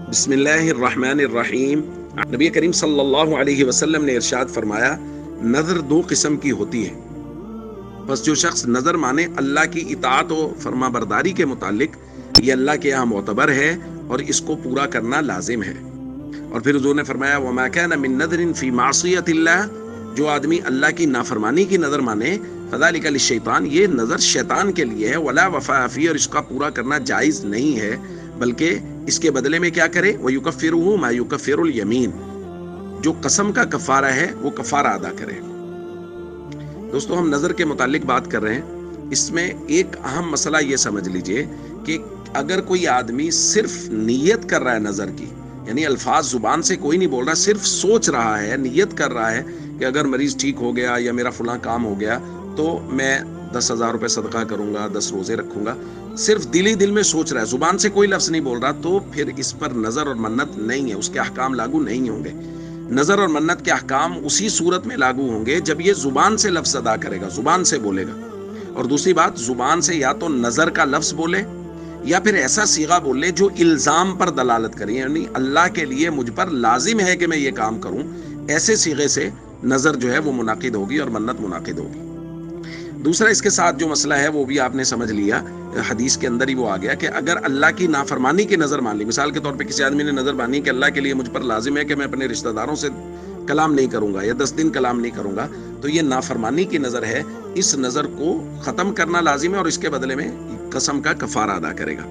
بسم اللہ الرحمن الرحیم۔ نبی کریم صلی اللہ علیہ وسلم نے ارشاد فرمایا، نظر دو قسم کی ہوتی ہے، بس جو شخص نظر مانے اللہ کی اطاعت و فرما برداری کے متعلق، یہ اللہ کے یہاں معتبر ہے اور اس کو پورا کرنا لازم ہے۔ اور پھر حضور نے فرمایا، وما كان من نذر فی معصیت اللہ، جو آدمی اللہ کی نافرمانی کی نظر مانے، فذلک للشیطان، یہ نظر شیطان کے لیے ہے، ولا وفاء فیہ، اور اس کا پورا کرنا جائز نہیں ہے، بلکہ اس کے بدلے میں کیا کرے، وَيُكَفِّرُهُ مَا يُكَفِّرُ الْيَمِينَ، جو قسم کا کفارہ ہے وہ کفارہ ادا کرے۔ دوستو، ہم نظر کے متعلق بات کر رہے ہیں، اس میں ایک اہم مسئلہ یہ سمجھ لیجئے کہ اگر کوئی آدمی صرف نیت کر رہا ہے نظر کی، یعنی الفاظ زبان سے کوئی نہیں بول رہا، صرف سوچ رہا ہے، نیت کر رہا ہے کہ اگر مریض ٹھیک ہو گیا یا میرا فلاں کام ہو گیا تو میں 10,000 روپے صدقہ کروں گا، 10 روزے رکھوں گا، صرف دل ہی دل میں سوچ رہا ہے، زبان سے کوئی لفظ نہیں بول رہا، تو پھر اس پر نظر اور منت نہیں ہے، اس کے احکام لاگو نہیں ہوں گے۔ نظر اور منت کے احکام اسی صورت میں لاگو ہوں گے جب یہ زبان سے لفظ ادا کرے گا، زبان سے بولے گا۔ اور دوسری بات، زبان سے یا تو نظر کا لفظ بولے یا پھر ایسا صیغہ بولے جو الزام پر دلالت کرے، یعنی اللہ کے لیے مجھ پر لازم ہے کہ میں یہ کام کروں، ایسے صیغے سے نظر جو ہے وہ منعقد ہوگی اور منت منعقد ہوگی۔ دوسرا اس کے ساتھ جو مسئلہ ہے وہ بھی آپ نے سمجھ لیا، حدیث کے اندر ہی وہ آ گیا کہ اگر اللہ کی نافرمانی کی نظر مان لی، مثال کے طور پہ کسی آدمی نے نظر مانی کہ اللہ کے لیے مجھ پر لازم ہے کہ میں اپنے رشتہ داروں سے کلام نہیں کروں گا یا 10 دن کلام نہیں کروں گا، تو یہ نافرمانی کی نظر ہے، اس نظر کو ختم کرنا لازم ہے اور اس کے بدلے میں قسم کا کفارہ ادا کرے گا۔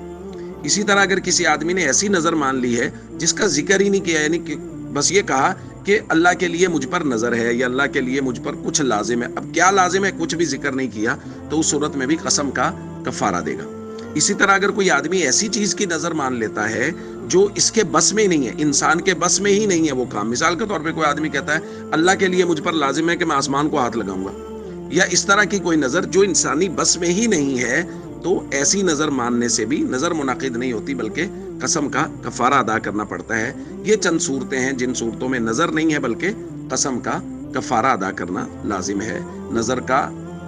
اسی طرح اگر کسی آدمی نے ایسی نظر مان لی ہے جس کا ذکر ہی نہیں کیا، یعنی کہ بس یہ کہا کہ اللہ کے لیے مجھ پر نظر ہے یا اللہ کے لیے مجھ پر کچھ لازم ہے، اب کیا لازم ہے کچھ بھی ذکر نہیں کیا، تو اس صورت میں بھی قسم کا کفارہ دے گا۔ اسی طرح اگر کوئی آدمی ایسی چیز کی نظر مان لیتا ہے جو اس کے بس میں نہیں ہے، انسان کے بس میں ہی نہیں ہے وہ کام، مثال کے طور پہ کوئی آدمی کہتا ہے اللہ کے لیے مجھ پر لازم ہے کہ میں آسمان کو ہاتھ لگاؤں گا، یا اس طرح کی کوئی نظر جو انسانی بس میں ہی نہیں ہے، تو ایسی نظر ماننے سے بھی نظر منعقد نہیں ہوتی بلکہ قسم کا کفارہ ادا کرنا پڑتا ہے۔ یہ چند صورتیں ہیں جن صورتوں میں نظر نہیں ہے بلکہ قسم کا کفارہ ادا کرنا لازم ہے۔ نظر کا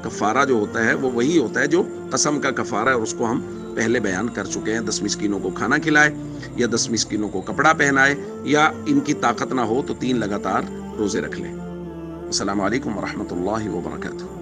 کفارہ جو ہوتا ہے وہ وہی ہوتا ہے جو قسم کا کفارہ ہے، اور اس کو ہم پہلے بیان کر چکے ہیں، 10 مسکینوں کو کھانا کھلائے یا 10 مسکینوں کو کپڑا پہنائے، یا ان کی طاقت نہ ہو تو 3 لگاتار روزے رکھ لیں۔ السلام علیکم ورحمۃ اللہ وبرکاتہ۔